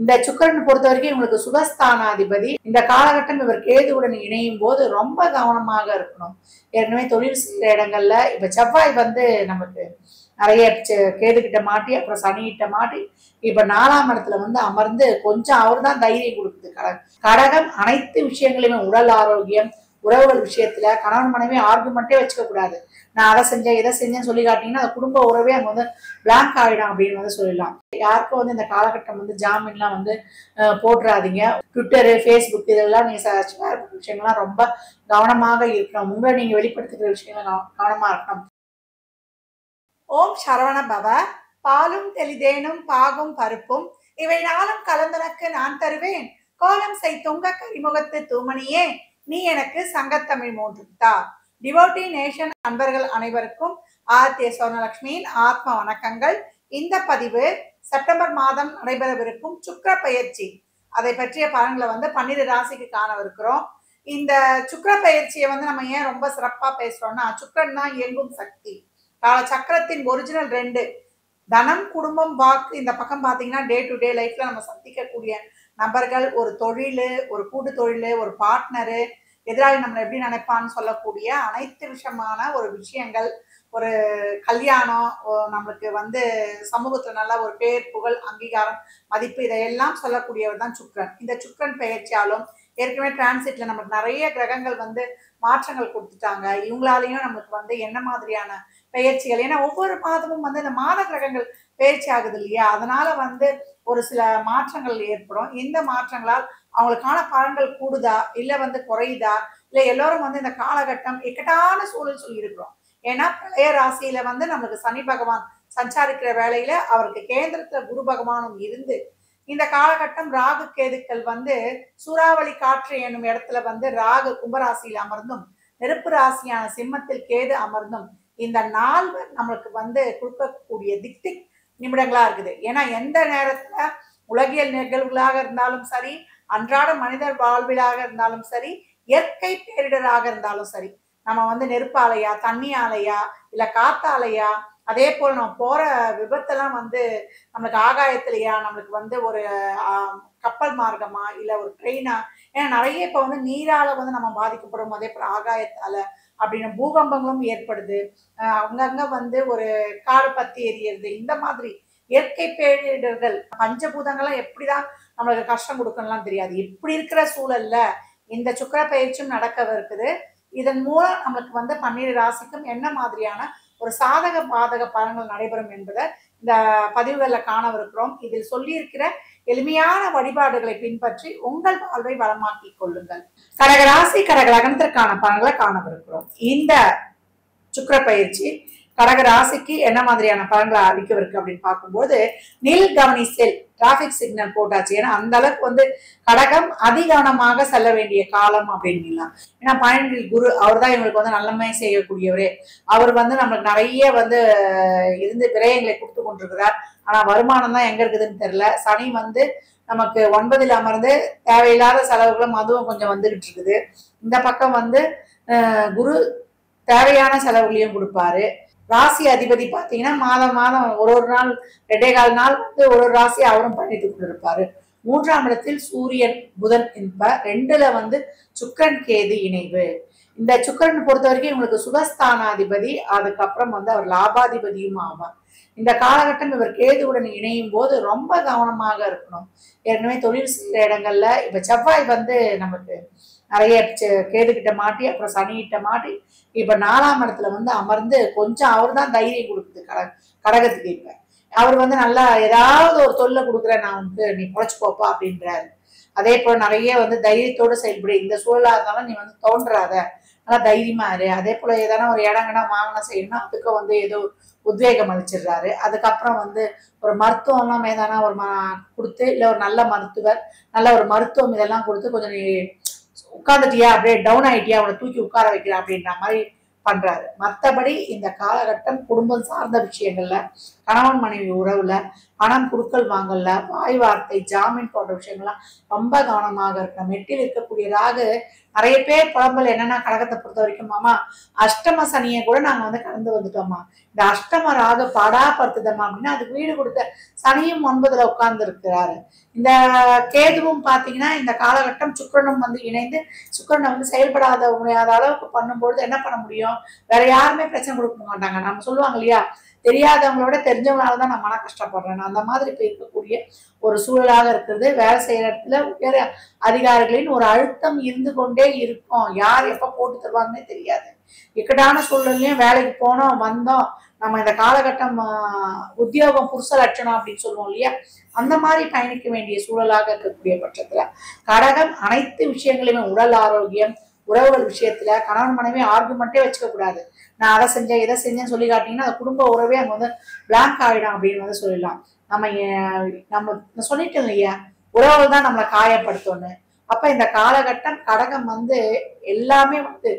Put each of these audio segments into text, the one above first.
இந்த சுக்கிரன் பொறுத்த வரைக்கும் உங்களுக்கு சுகஸ்தானாதிபதி. இந்த காலகட்டம் இவர் கேதுவுடன் இணையும் போது ரொம்ப கவனமாக இருக்கணும். ஏற்கனவே தொழில் செய்கிற இடங்கள்ல இப்ப செவ்வாய் நமக்கு நிறைய கேது கிட்ட மாட்டி அப்புறம் சனி கிட்ட மாட்டி இப்ப 4ஆம் இடத்துல அமர்ந்து கொஞ்சம் அவர் தான் தைரியம் கொடுக்குது. கடகம் அனைத்து விஷயங்களையுமே உடல் ஆரோக்கியம், உறவுகள் விஷயத்துல கணவன் மனைவி ஆர்குமெண்ட்டே வச்சுக்க கூடாது. நான் அதை செஞ்சேன் இதை செஞ்சேன்னு சொல்லி காட்டிங்கன்னா அந்த குடும்ப உறவே அங்க பிளாங்க் ஆகிடும் அப்படின்னு சொல்லலாம். யாருக்கும் இந்த காலகட்டம் ஜாமீன்லாம் போட்டுறாதீங்க. ட்விட்டரு, ஃபேஸ்புக் இதெல்லாம் நீங்க ஷேர் பண்ணுற விஷயங்கள்லாம் ரொம்ப கவனமாக இருக்கணும். உங்களை நீங்க வெளிப்படுத்துகிற விஷயங்கள் கவனமா இருக்கணும். ஓம் சரவண பவ. பாலும் தெளிதேனும் பாகும் பருப்பும் இவை நாளும் கலந்தனக்கு நான் தருவேன். கோலம் செய் தொங்க கரிமுகத்து தூமணியே நீ எனக்கு சங்கத்தமிழ் மூன்றுத்தா. டிவோட்டி நேஷன் அன்பர்கள் அனைவருக்கும் ஆர்த்திய சொர்ணலட்சுமியின் ஆத்ம வணக்கங்கள். இந்த பதிவு செப்டம்பர் மாதம் நடைபெறவிருக்கும் சுக்கிர பயிற்சி அதை பற்றிய பலன்களை 12 ராசிக்கு காணவிருக்கிறோம். இந்த சுக்கிர பயிற்சியை நம்ம ஏன் ரொம்ப சிறப்பா பேசுறோம்னா, சுக்கிரன் தான் இயங்கும் சக்தி. கால சக்கரத்தின் ஒரிஜினல் 2 தனம், குடும்பம், வாக்கு. இந்த பக்கம் பாத்தீங்கன்னா டே டு டே லைஃப்ல நம்ம சந்திக்கக்கூடிய நபர்கள், ஒரு தொழில், ஒரு கூட்டு தொழில், ஒரு பார்ட்னரு, எதிராளி நம்மளை எப்படி நினைப்பான்னு சொல்லக்கூடிய அனைத்து விஷயமான ஒரு விஷயங்கள், ஒரு கல்யாணம், நம்மளுக்கு சமூகத்துல நல்ல ஒரு பேர், புகழ், அங்கீகாரம், மதிப்பு இதையெல்லாம் சொல்லக்கூடியவர் தான் சுக்கிரன். இந்த சுக்கிரன் பெயர்ச்சியாலும் ஏற்கனவே டிரான்சிட்ல நமக்கு நிறைய கிரகங்கள் மாற்றங்கள் கொடுத்துட்டாங்க. இவங்களாலையும் நம்மளுக்கு என்ன மாதிரியான பெயர்ச்சிகள், ஏன்னா ஒவ்வொரு மாதமும் இந்த மாத கிரகங்கள் பெயர்ச்சி ஆகுது இல்லையா, அதனால ஒரு சில மாற்றங்கள் ஏற்படும். இந்த மாற்றங்களால் அவங்களுக்கான பலன்கள் கூடுதா இல்ல குறையுதா, இல்ல எல்லாரும் இந்த காலகட்டம் இக்கட்டான சூழல் சொல்லி இருக்கிறோம். ஏன்னா பழைய ராசியில நம்மளுக்கு சனி பகவான் சஞ்சாரிக்கிற வேளையில அவருக்கு கேந்திரத்துல குரு பகவானும் இருந்து இந்த காலகட்டம் ராகு கேதுக்கள் சூறாவளி காற்று என்னும் இடத்துல ராகு கும்பராசியில் அமர்ந்தும் நெருப்பு ராசியான சிம்மத்தில் கேது அமர்ந்தும் இந்த நால்வர் நம்மளுக்கு கொடுக்கக்கூடிய திக் நிமிடங்களா இருக்குது. ஏன்னா எந்த நேரத்துல உலகியல் நிகழ்வுகளாக இருந்தாலும் சரி, அன்றாட மனிதர் வாழ்விலாக இருந்தாலும் சரி, இயற்கை பேரிடராக இருந்தாலும் சரி, நம்ம நெருப்பு ஆலையா, தண்ணி ஆலையா, இல்ல காத்தாலையா, அதே போல் நம்ம போற விபத்தெல்லாம் நம்மளுக்கு ஆகாயத்திலையா, நம்மளுக்கு ஒரு கப்பல் மார்க்கமா, இல்ல ஒரு ட்ரெயினா, ஏன்னா நிறைய இப்ப நீரால நம்ம பாதிக்கப்படும், அதே போல ஆகாயத்தால அப்படின்னு பூகம்பங்களும் ஏற்படுது. அங்கங்க ஒரு காடு பத்தி எரியுது. இந்த மாதிரி இயற்கை பேரிடர்கள், பஞ்சபூதங்கள்லாம் எப்படிதான் நம்மளுக்கு கஷ்டம் கொடுக்கணும்லாம் தெரியாது. இப்படி இருக்கிற சூழல்ல இந்த சுக்கிர பயிற்சியும் நடக்க இருக்குது. இதன் மூலம் நம்மளுக்கு 12 ராசிக்கும் என்ன மாதிரியான ஒரு சாதக பாதக பலன்கள் நடைபெறும் என்பதை இந்த பதிவுகளில் காணவிருக்கிறோம். இதில் சொல்லியிருக்கிற எளிமையான வழிபாடுகளை பின்பற்றி உங்கள் வாழ்வை வளமாக்கிக் கொள்ளுங்கள். கடகராசி கடக லக்னத்திற்கான பலன்களை காணவிருக்கிறோம். இந்த சுக்கிர பயிற்சி கடக ராசிக்கு என்ன மாதிரியான பலன்களை அளிக்கவிருக்கு அப்படின்னு பார்க்கும்போது, நில் கவனி செல் டிராபிக் சிக்னல் போட்டாச்சு. ஏன்னா அந்த அளவுக்கு கடகம் அதிகவனமாக செல்ல வேண்டிய காலம் அப்படின்லாம். ஏன்னா 12 குரு அவர் தான் இவங்களுக்கு நல்லமை செய்யக்கூடியவரே. அவர் நம்மளுக்கு நிறைய இருந்து விரயங்களை கொடுத்து கொண்டிருக்கிறார். ஆனா வருமானம் தான் எங்க இருக்குதுன்னு தெரியல. சனி நமக்கு 9ல் அமர்ந்து தேவையில்லாத செலவுகளும் அதுவும் கொஞ்சம் வந்துகிட்டு இருக்குது. இந்த பக்கம் குரு தேவையான செலவுகளையும் கொடுப்பாரு. ராசி அதிபதி பாத்தீங்கன்னா மாதம் மாதம் ஒரு நாள் 2.25 நாள் ஒரு ராசி அவரும் பண்ணிட்டு கொண்டிருப்பாரு. 3ஆம் இடத்தில் சூரியன் புதன் என்ப 2ல சுக்கிரன் கேது இணைவு. இந்த சுக்கிரன் பொறுத்த வரைக்கும் உங்களுக்கு சுகஸ்தானாதிபதி, அதுக்கப்புறம் அவர் லாபாதிபதியும் ஆவார். இந்த காலகட்டம் இவர் கேதுவுடன் இணையும் போது ரொம்ப கவனமாக இருக்கணும். ஏற்கனவே தொழில் செய்கிற இடங்கள்ல இப்ப செவ்வாய் நமக்கு நிறைய கேது கிட்ட மாட்டி அப்புறம் சனி கிட்ட மாட்டி இப்ப 4ஆம் இடத்துல அமர்ந்து கொஞ்சம் அவர் தான் தைரியம் கொடுக்குது கடகத்துக்கு. இப்ப அவர் நல்லா ஏதாவது ஒரு தொல்லை கொடுக்குற, நான் நீ பொழைச்சுக்கோப்பா அப்படின்றாரு. அதே போல நிறைய தைரியத்தோடு செயல்படு. இந்த சூழலா இருந்தாலும் நீ தோன்றாத, நல்லா தைரியமா இரு. அதே போல ஏதான ஒரு இடங்கன்னா வாங்கினா செய்யணும்னா அதுக்கு ஏதோ உத்வேகம் அளிச்சிடுறாரு. அதுக்கப்புறம் ஒரு மருத்துவம்லாம் ஏதானா ஒரு கொடுத்து, இல்ல ஒரு நல்ல மருத்துவர், நல்ல ஒரு மருத்துவம் இதெல்லாம் கொடுத்து கொஞ்சம் நீ உட்கார்ந்துட்டியா, அப்படியே டவுன் ஆயிட்டியா, அவனை தூக்கி உட்கார வைக்கிற அப்படின்ற மாதிரி பண்றாரு. மற்றபடி இந்த காலகட்டம் குடும்பம் சார்ந்த விஷயங்கள்ல கணவன் மனைவி உறவுல, பணம் குடுக்கல் வாங்கல்ல, வாய் வார்த்தை, ஜாமீன் போன்ற விஷயங்கள்லாம் ரொம்ப கவனமாக இருக்கணும். எட்டில் இருக்கக்கூடிய ராகு நிறைய பேர் புலம்பல் என்னன்னா, கடகத்தை பொறுத்த வரைக்கும், மாமா அஷ்டம சனியை கூட நாங்க வந்து கடந்து வந்துட்டோமா, இந்த அஷ்டம ராகு படுத்துதம்மா அப்படின்னா, அதுக்கு வீடு கொடுத்த சனியும் 9ல உட்கார்ந்து இருக்கிறாரு. இந்த கேதுவும் பாத்தீங்கன்னா இந்த காலகட்டம் சுக்கிரனும் வந்து இணைந்து சுக்கிரனை வந்து செயல்படாத முடியாத அளவுக்கு பண்ணும்பொழுது என்ன பண்ண முடியும், வேற யாருமே பிரச்சனை கொடுக்க மாட்டாங்க. நம்ம சொல்லுவாங்க இல்லையா, தெரியாதவங்களோட தெரிஞ்சவங்களாலதான் நான் மன கஷ்டப்படுறேன். அந்த மாதிரி இப்ப இருக்கக்கூடிய ஒரு சூழலாக இருக்கிறது. வேலை செய்யற இடத்துல உயர் அதிகாரிகளின் ஒரு அழுத்தம் இருந்து கொண்டே இருக்கும். யார் எப்ப போட்டு தருவாங்கன்னே தெரியாது. இக்கட்டான சூழல்லையும் வேலைக்கு போனோம் வந்தோம், நம்ம இந்த காலகட்டம் உத்தியோகம் புருஷ லட்சணம் அப்படின்னு சொல்லுவோம் இல்லையா, அந்த மாதிரி பயணிக்க வேண்டிய சூழலாக இருக்கக்கூடிய பட்சத்துல கடகம் அனைத்து விஷயங்களையுமே, உடல் ஆரோக்கியம், உறவுகள் விஷயத்துல கணவன் மனைவி ஆர்குமெண்ட்டே வச்சுக்க கூடாது. நான் அதை செஞ்சேன் இதை செஞ்சேன்னு சொல்லி காட்டிங்கன்னா அந்த குடும்ப உறவே அங்க வந்து பிளாங்க் ஆகிடும் அப்படின்னு வந்து சொல்லலாம். நம்ம சொல்லிட்டோம் இல்லையா, உறவுகள் தான் நம்மளை காயப்படுத்தோன்னு. அப்ப இந்த காலகட்டம் கடகம் வந்து எல்லாமே வந்து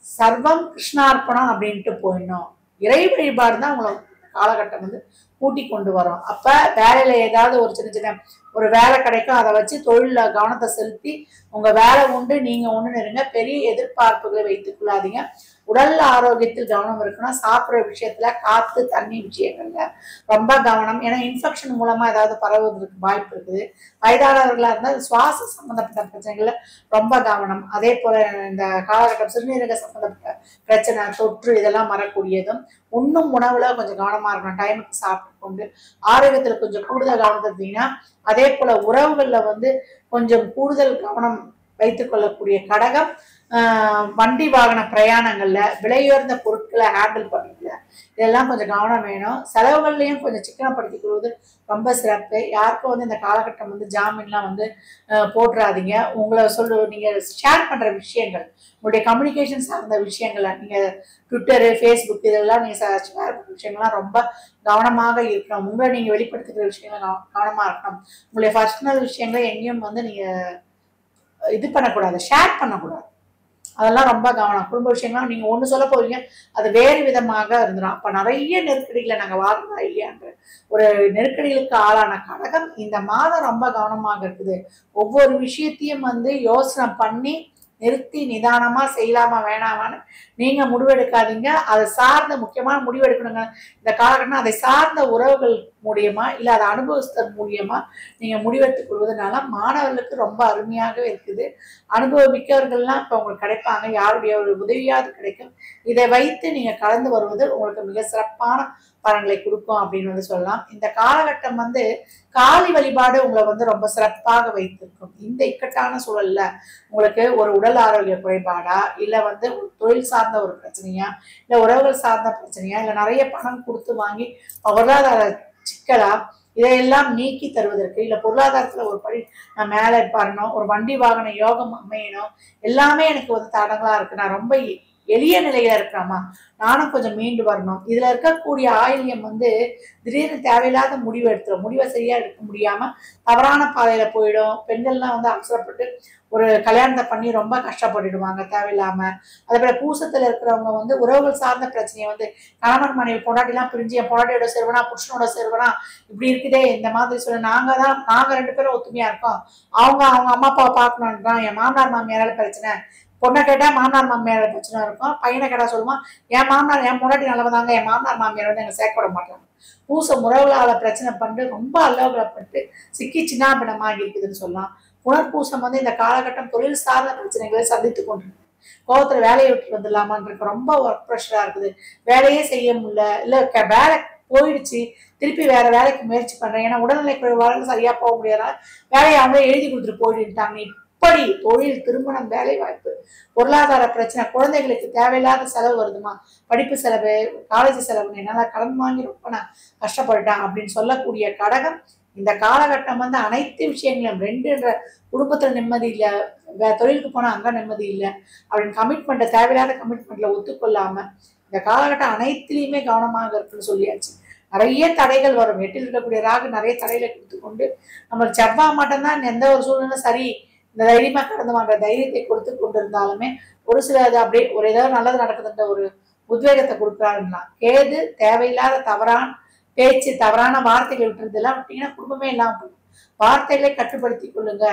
சர்வம் கிருஷ்ணார்ப்பணம் அப்படின்ட்டு போயிடணும். இறை வழிபாடு தான் உங்களை காலகட்டம் வந்து கூட்டி கொண்டு வரும். அப்ப வேலையில ஏதாவது ஒரு சின்ன சின்ன ஒரு வேலை கிடைக்கும், அதை வச்சு தொழில கவனத்தை செலுத்தி உங்க வேலை உண்டு நீங்க ஒண்ணுன்னு இருங்க. பெரிய எதிர்பார்ப்புகளை வைத்துக் கொள்ளாதீங்க. உடல் ஆரோக்கியத்தில் கவனம் இருக்கணும். சாப்பிட்ற விஷயத்துல, காத்து தண்ணி விஷயங்கள்ல ரொம்ப கவனம். ஏன்னா இன்ஃபெக்ஷன் மூலமா ஏதாவது பரவுவதற்கு வாய்ப்பு இருக்குது. வயதானவர்களா இருந்தால் சுவாச சம்பந்தப்பட்ட பிரச்சனைகள்ல ரொம்ப கவனம். அதே போல இந்த காலகட்டம் சிறுநீரக சம்பந்தப்பட்ட பிரச்சனை, தொற்று இதெல்லாம் வரக்கூடியதும். உண்ணும் உணவுல கொஞ்சம் கவனமா இருக்கணும். டைமுக்கு சாப்பிட்டு கொண்டு ஆரோக்கியத்துல கொஞ்சம் கூடுதல் கவனத்தை இருந்தீங்கன்னா, அதே போல உறவுகள்ல வந்து கொஞ்சம் கூடுதல் கவனம் வைத்துக் கொள்ளக்கூடிய கடகம் வண்டி வாகன பிரயாணங்கள்ல, விலையுயர்ந்த பொருட்களை ஹேண்டில் பண்ணுறதுல இதெல்லாம் கொஞ்சம் கவனம் வேணும். செலவுகள்லையும் கொஞ்சம் சிக்கனப்படுத்திக் கொள்வது ரொம்ப சிறப்பு. யாருக்கும் வந்து இந்த காலகட்டம் வந்து ஜாமீன்லாம் வந்து போட்டுறாதீங்க. உங்களை நீங்க ஷேர் பண்ற விஷயங்கள், உங்களுடைய கம்யூனிகேஷன் சார்ந்த விஷயங்களை, நீங்க ட்விட்டரு, ஃபேஸ்புக் இதெல்லாம் நீங்க ஷேர் பண்ற விஷயங்கள்லாம் ரொம்ப கவனமாக இருக்கணும். உங்களை நீங்க வெளிப்படுத்துகிற விஷயங்கள் கவனமா இருக்கணும். உங்களுடைய பர்சனல் விஷயங்களை எங்கேயும் வந்து நீங்க இது பண்ணக்கூடாது, ஷேர் பண்ணக்கூடாது. அதெல்லாம் ரொம்ப கவனம். குடும்ப விஷயங்கள்லாம் நீங்க ஒண்ணு சொல்ல போறீங்க, அது வேறு விதமாக இருந்துடும். அப்ப நிறைய நெருக்கடிகளை நாங்க வாழ்றதா இல்லையான்ற ஒரு நெருக்கடிகளுக்கு ஆளான கடகம் இந்த மாதம் ரொம்ப கவனமாக இருக்குது. ஒவ்வொரு விஷயத்தையும் வந்து யோசனை பண்ணி நிறுத்தி நிதானமா செய்யலாமா வேணாமான்னு நீங்க முடிவெடுக்காதீங்க. அதை சார்ந்த முக்கியமான முடிவெடுக்கணுங்க இந்த காலகட்டம். அதை சார்ந்த உறவுகள் மூலியமா இல்ல அதை அனுபவித்தல் மூலியமா நீங்க முடிவெடுத்துக் கொள்வதனால மாணவர்களுக்கு ரொம்ப அருமையாகவே இருக்குது. அனுபவமிக்கவர்கள்லாம் இப்ப உங்களுக்கு கிடைப்பாங்க, யாருடைய ஒரு உதவியாவது கிடைக்கும். இதை வைத்து நீங்க கலந்து வருவது உங்களுக்கு மிக சிறப்பான பலன்களை கொடுக்கும் அப்படின்னு வந்து சொல்லலாம். இந்த காலகட்டம் வந்து காளி வழிபாடு உங்களை வந்து ரொம்ப சிறப்பாக வைத்திருக்கும். இந்த இக்கட்டான சூழல்ல உங்களுக்கு ஒரு உடல் ஆரோக்கிய குறைபாடா, இல்ல வந்து தொழில் சார்ந்த ஒரு பிரச்சனையா, இல்ல உறவுகள் சார்ந்த பிரச்சனையா, இல்ல நிறைய பணம் கொடுத்து வாங்கி பொருளாதார சிக்கலா, இதையெல்லாம் நீக்கி தருவதற்கு, இல்ல பொருளாதாரத்துல ஒரு படி நான் மேல வரணும், ஒரு வண்டி வாகன யோகம் அமையணும், எல்லாமே எனக்கு வந்து தடங்களா இருக்கு, நான் ரொம்ப எளிய நிலையில இருக்கிறாமா, நானும் கொஞ்சம் மீண்டு வரணும். இதுல இருக்கக்கூடிய ஆயில்யம் வந்து திடீர்னு தேவையில்லாத முடிவு எடுத்துரும். முடிவை சரியா எடுக்க முடியாம தவறான பாதையில போயிடும். பெண்கள்லாம் வந்து அவசரப்பட்டு ஒரு கல்யாணத்தை பண்ணி ரொம்ப கஷ்டப்பட்டுடுவாங்க தேவையில்லாம. அதே போல பூசத்துல இருக்கிறவங்க வந்து உறவுகள் சார்ந்த பிரச்சனையை வந்து கணவன் மனைவி பொண்டாட்டிலாம் பிரிஞ்சு என் பொண்டாட்டியோட சேருவனா புருஷனோட சேருவனா இப்படி இருக்குதே இந்த மாதிரி சொல்ல, நாங்க 2 பேரும் ஒத்துமையா இருக்கோம், அவங்க அம்மா அப்பாவை பார்க்கணுன்றான், என் மாமனார் மாமியாரால பிரச்சனை, பொண்ணை கேட்டா மாமனார் மாமியார் பிரச்சனை இருக்கும், பையனை கேட்டா சொல்லுவான் என் மாமனார் என் பொண்டாட்டி நல்லவதாங்க, என் மாமனார் மாமியார் வந்து எங்க சேர்க்க விட மாட்டாங்க. பூச உறவுகளால பிரச்சனை பண்ணிட்டு ரொம்ப அலோகப்பட்டு சிக்கி சின்னாபினமாக இருக்குதுன்னு சொல்லலாம். புனர்பூசம் வந்து இந்த காலகட்டம் தொழில் சார்ந்த பிரச்சனைகளை சந்தித்துக் கொண்டிருக்கு. கோபத்துல வேலையை விட்டு வந்துடலாமான்னு ரொம்ப ஒர்க் ப்ரெஷரா இருக்குது, வேலையே செய்ய முடியல, இல்ல வேலை போயிடுச்சு திருப்பி வேற வேலைக்கு முயற்சி பண்றேன், ஏன்னா உடல்நிலை குறைவாக சரியா போக முடியாத வேலையை அவங்களே எழுதி கொடுத்துட்டு போயிட்டாங்க. இப்படி தொழில், திருமணம், வேலை வாய்ப்பு, பொருளாதார பிரச்சனை, குழந்தைகளுக்கு தேவையில்லாத செலவு வருதுமா, படிப்பு செலவு, காலேஜ் செலவு, என்னால கடன் வாங்கி ரொம்ப நான் கஷ்டப்பட்டுட்டேன் அப்படின்னு சொல்லக்கூடிய கடகம் இந்த காலகட்டம் வந்து அனைத்து விஷயங்களும் 2 குடும்பத்துல நிம்மதி இல்லை, தொழிலுக்கு போனா அங்க நிம்மதி இல்லை அப்படின்னு கமிட்மெண்ட்டை தேவையில்லாத கமிட்மெண்ட்ல ஒத்துக்கொள்ளாம இந்த காலகட்டம் அனைத்திலையுமே கவனமாக இருக்குன்னு சொல்லியாச்சு. நிறைய தடைகள் வரும். எட்டில் இருக்கக்கூடிய ராகு நிறைய தடைகளை கொடுத்துக்கொண்டு நம்மளுக்கு செவ்வாய் மட்டும்தான் எந்த ஒரு சூழ்நிலை சரி இந்த தைரியமா கடந்து வாங்க தைரியத்தை கொடுத்து கொண்டிருந்தாலுமே ஒரு சில அது அப்படியே ஒரு ஏதாவது நல்லது நடக்குதுன்ற ஒரு உத்வேகத்தை கொடுக்குறாருன்னா, கேது தேவையில்லாத பேச்சு, தவறான வார்த்தைகள் விட்டுறதெல்லாம் விட்டீங்கன்னா குடும்பமே இல்லாம போகும். வார்த்தைகளை கட்டுப்படுத்திக் கொள்ளுங்க.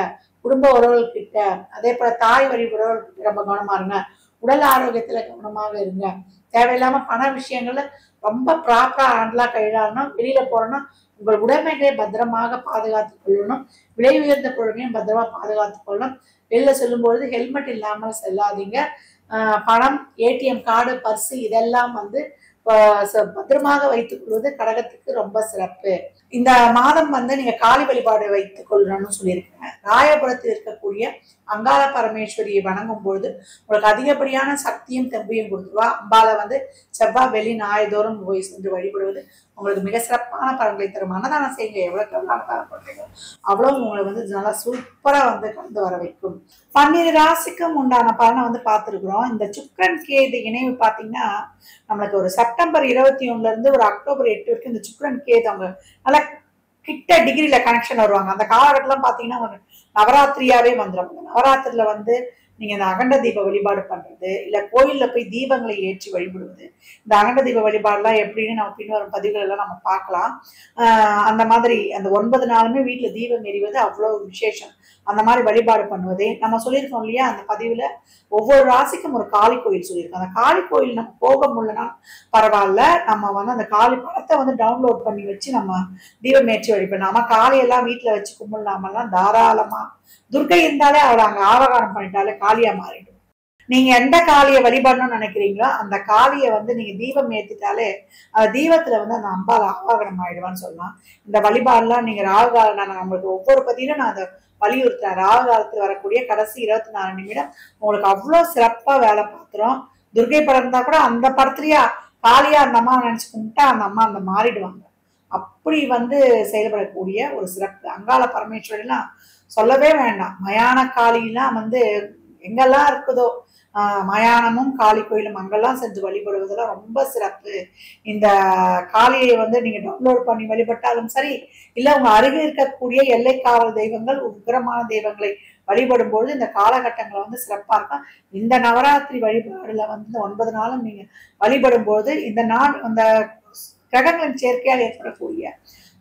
குடும்ப உறவுகள்கிட்ட, அதே போல தாய் வழி உறவுகள்கிட்ட ரொம்ப கவனமா இருங்க. உடல் ஆரோக்கியத்துல கவனமாக இருங்க. தேவையில்லாம பண விஷயங்கள்ல ரொம்ப ப்ராப்பரா ஹேண்டிலா கையாளணும். வெளியில போறோம்னா உங்கள் உடைமைகளை பத்திரமாக பாதுகாத்துக் கொள்ளணும். விலை உயர்ந்த பொருட்களையும் பத்திரமா பாதுகாத்துக் கொள்ளணும். வெளில செல்லும்பொழுது ஹெல்மெட் இல்லாமல் செல்லாதீங்க. பணம், ஏடிஎம் கார்டு, பர்ஸு இதெல்லாம் வந்து பத்திரமாக வைத்துக் கொள்வது கடகத்துக்கு ரொம்ப சிறப்பு. இந்த மாதம் வந்து நீங்க காளி வழிபாடு வைத்துக் கொள்ளணும்னு சொல்லியிருக்கேன். ராயபுரத்தில் இருக்கக்கூடிய அங்காள பரமேஸ்வரியை வணங்கும் பொழுது உங்களுக்கு அதிகப்படியான சக்தியும் தெம்பையும் கொடுத்துருவா. அம்பால வந்து செவ்வாய், வெள்ளி, ஞாயிறுதோறும் போய் சென்று வழிபடுவது உங்களுக்கு மிக சிறப்பான பலன்களை தரும். அன்னதானம் செய்யுங்க. எவ்வளவுக்கு எவ்வளவு அன்னதானம் பண்றீங்களோ அவ்வளவு உங்களை வந்து நல்லா சூப்பரா வந்து கலந்து வர வைக்கும். 12 ராசிக்கும் உண்டான பலனை வந்து பார்த்துருக்குறோம். இந்த சுக்கிரன் கேது இணைவு பார்த்தீங்கன்னா நம்மளுக்கு ஒரு செப்டம்பர் 21 இருந்து ஒரு அக்டோபர் 8 வரைக்கும் இந்த சுக்கிரன் கேது அவங்க நல்லா கிட்ட டிகிரில கனெக்ஷன் வருவாங்க. அந்த காலகட்டம்லாம் பார்த்தீங்கன்னா நவராத்திரியாவே வந்துடும். நவராத்திரில வந்து நீங்க இந்த அகண்ட தீப வழிபாடு பண்றது, இல்ல கோயில்ல போய் தீபங்களை ஏற்றி வழிபடுவது. இந்த அகண்ட தீப வழிபாடுலாம் எப்படின்னு நம்ம பின்வரும் பதிவுகள் எல்லாம் நம்ம பார்க்கலாம். அந்த மாதிரி அந்த 9 நாளுமே வீட்டுல தீபம் எரிவது அவ்வளவு விசேஷம். அந்த மாதிரி வழிபாடு பண்ணுவது நம்ம சொல்லியிருக்கோம் இல்லையா? அந்த பதிவுல ஒவ்வொரு ராசிக்கும் ஒரு காளி கோயில் சொல்லியிருக்கோம். அந்த காளி கோயில் நம்ம போக முடியலன்னா பரவாயில்ல, நம்ம வந்து அந்த காளி படத்தை வந்து டவுன்லோட் பண்ணி வச்சு நம்ம தீபம் ஏற்றி வழிபடணும். நம்ம காளியெல்லாம் வீட்டுல வச்சு கும்பிடலாமெல்லாம் தாராளமா. துர்கை இருந்தாலே அவளை அங்க ஆவகாரம் பண்ணிட்டாலே காளியா மாறிடும். நீங்க எந்த காளியை வழிபடணும்னு நினைக்கிறீங்களோ அந்த காளியை வந்து நீங்க தீபம் ஏத்திட்டாலே அந்த தீபத்துல வந்து அந்த அம்பால ஆவாகனம் ஆயிடுவான்னு சொல்லலாம். இந்த வழிபாடுலாம் நீங்க ராகுகாலம், நான் நம்மளுக்கு ஒவ்வொரு பதிலும் நான் அதை வலியுறுத்துறேன். ராகு காலத்துல வரக்கூடிய கடைசி 24 நிமிடம் உங்களுக்கு அவ்வளவு சிறப்பா வேலை பார்த்துரும். துர்கை படம் இருந்தா கூட அந்த படத்துலயா காளியா அந்த அம்மா நினைச்சு கும்பிட்டா அந்த அம்மா அந்த மாறிடுவாங்க. அப்படி வந்து செயல்படக்கூடிய ஒரு சிறப்பு. அங்காள பரமேஸ்வரிலாம் சொல்லவே வேண்டாம். மயான காளிலாம் வந்து எங்கெல்லாம் இருக்குதோ மயானமும் காளி கோயிலும் அங்கெல்லாம் சென்று வழிபடுவதெல்லாம் ரொம்ப சிறப்பு. இந்த காளியை வந்து நீங்க டவுன்லோட் பண்ணி வழிபட்டாலும் சரி, இல்ல உங்க அருகே இருக்கக்கூடிய எல்லை காவல் தெய்வங்கள், உக்கிரமான தெய்வங்களை வழிபடும் பொழுது இந்த காலகட்டங்களை வந்து சிறப்பா இருக்கும். இந்த நவராத்திரி வழிபாடுல வந்து இந்த 9 நாளும் நீங்க வழிபடும் பொழுது இந்த நாள் அந்த கிரகங்களின் சேர்க்கையால் ஏற்படக்கூடிய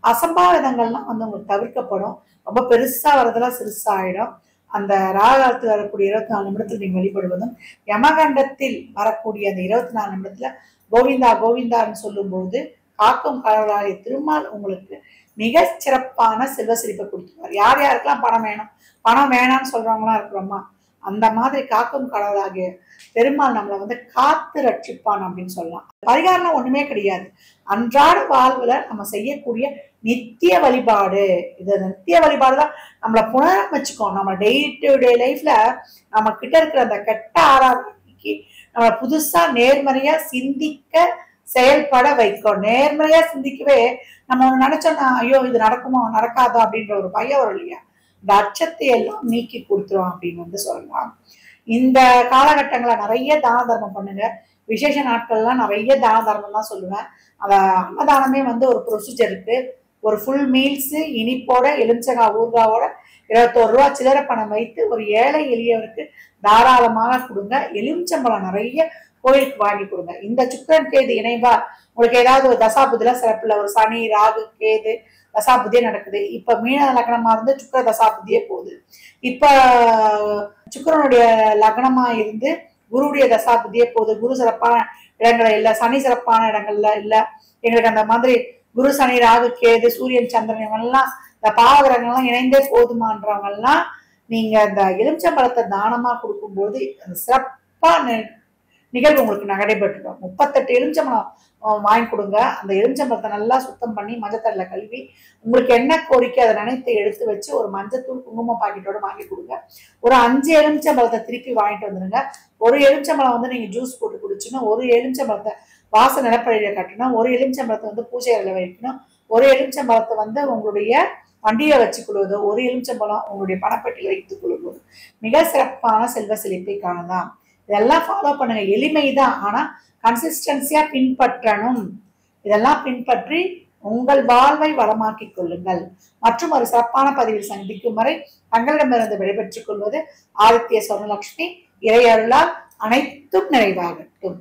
அசம்பாவிதங்கள்லாம் வந்து உங்களுக்கு தவிர்க்கப்படும். ரொம்ப பெருசா வரதெல்லாம் சிறுசா ஆயிடும். அந்த ராகாலத்தில் வரக்கூடிய 24 நிமிடத்தில் நீங்க வழிபடுவதும், யமகண்டத்தில் வரக்கூடிய அந்த 24 நிமிடத்துல கோவிந்தா கோவிந்தான்னு சொல்லும்போது காக்கும் கடவுளாகிய திருமால் உங்களுக்கு மிக சிறப்பான செல்வ செழிப்பை கொடுத்துருவார். யார் யாருக்கெல்லாம் பணம் வேணும், பணம் வேணாம்னு சொல்றவங்களாம் இருக்கிறோமா, அந்த மாதிரி காக்கும் கடவுளாகிய பெருமாள் நம்மளை வந்து காத்து ரட்சிப்பான் அப்படின்னு சொல்லலாம். பரிகாரம் ஒண்ணுமே கிடையாது. அன்றாட வாழ்வுல நம்ம செய்யக்கூடிய நித்திய வழிபாடு. இது நித்திய வழிபாடுதான் நம்மளை புனரமைச்சுக்கோம். நம்ம டே டு டே லைஃப்ல நம்ம கிட்ட இருக்கிற அந்த கெட்ட ஆராதனைக்கு நம்ம புதுசா நேர்மறையா சிந்திக்க செயல்பட வைக்கும். நேர்மறையா சிந்திக்கவே நம்ம ஒண்ணு நினைச்சோம்னா ஐயோ இது நடக்குமோ நடக்காதோ அப்படின்ற ஒரு பயம் வரும் இல்லையா? இந்த அச்சத்தை எல்லாம் நீக்கி கொடுத்துரும் அப்படின்னு வந்து சொல்லலாம். இந்த காலகட்டங்களை நிறைய தான தர்மம் பண்ணுங்க. விசேஷ நாட்கள்லாம் நிறைய தான தர்மம் தான் சொல்லுவேன். அன்னதானமே வந்து ஒரு ப்ரொசீஜர் இருக்கு. ஒரு ஃபுல் மீல்ஸ் இனிப்போட எலுமிச்சங்காய் ஊறுகாவோட 21 ரூபா சில்லறை பணம் வைத்து ஒரு ஏழை எளியவருக்கு தாராளமாக கொடுங்க. எலுமிச்சம்பழம் நிறைய கோயிலுக்கு வாங்கி கொடுங்க. இந்த சுக்கிரன் கேது இணைவா உங்களுக்கு ஏதாவது ஒரு தசாபுதில சிறப்புல ஒரு சனி ராகு கேது தசாபுதியே நடக்குது. இப்ப மீன லக்னமா இருந்து சுக்கிர தசாபுதியே போகுது. இப்ப சுக்கிரனுடைய லக்னமா இருந்து குருவுடைய தசாபுதியே போகுது. குரு சிறப்பான இடங்கள்ல இல்ல, சனி சிறப்பான இடங்கள்ல இல்ல. எங்களுக்கு அந்த மாதிரி குரு சனி ராகு கேது சூரியன் சந்திரன் இவங்கெல்லாம் இந்த பாவகிரகங்கள்லாம் இணைந்தே போதுமான்றவங்க எல்லாம் நீங்க இந்த எலுமிச்சம்பழத்தை தானமா கொடுக்கும்போது அந்த சிறப்பா நிகழ்வு உங்களுக்கு நடைபெற்றுடும். 38 எலுமிச்சம்பழம் வாங்கி கொடுங்க. அந்த எலுமிச்சம்பழத்தை நல்லா சுத்தம் பண்ணி மஞ்சத்தல்ல கழுவி உங்களுக்கு என்ன கோரிக்கை அதை நினைத்து எடுத்து வச்சு ஒரு மஞ்சத்தூள் குங்குமம் பாக்கெட்டோட வாங்கி கொடுங்க. ஒரு 5 எலுமிச்சம்பழத்தை திருப்பி வாங்கிட்டு வந்துடுங்க. ஒரு எலுமிச்சம்பழம் வந்து நீங்க ஜூஸ் போட்டு குடிச்சுன்னா, ஒரு எலுமிச்சம்பழத்தை வாச நிலப்படையில கட்டணும், ஒரு எலுமிச்சம்பழத்தை வந்து பூஜை அறையில வைக்கணும், ஒரு எலுமிச்சம்பழத்தை வந்து உங்களுடைய வண்டியை வச்சுக் கொள்வதோ, ஒரு எலுமிச்சம்பழம் உங்களுடைய பணப்பட்டியில் வைத்துக் கொள்வதோ மிக சிறப்பான செல்வ செழிப்பை காணலாம். இதெல்லாம் ஃபாலோ பண்ணுங்க. எளிமைதான், ஆனா கன்சிஸ்டன்சியா பின்பற்றணும். இதெல்லாம் பின்பற்றி உங்கள் வாழ்வை வளமாக்கிக் கொள்ளுங்கள். மற்றும் ஒரு சிறப்பான பதிவில் சந்திக்கும் வரை தங்களிடமிருந்து விடைபெற்றுக் கொள்வது ஆதித்ய சொர்ணலட்சுமி. இறையருளால் அனைத்தும் நிறைவாகட்டும்.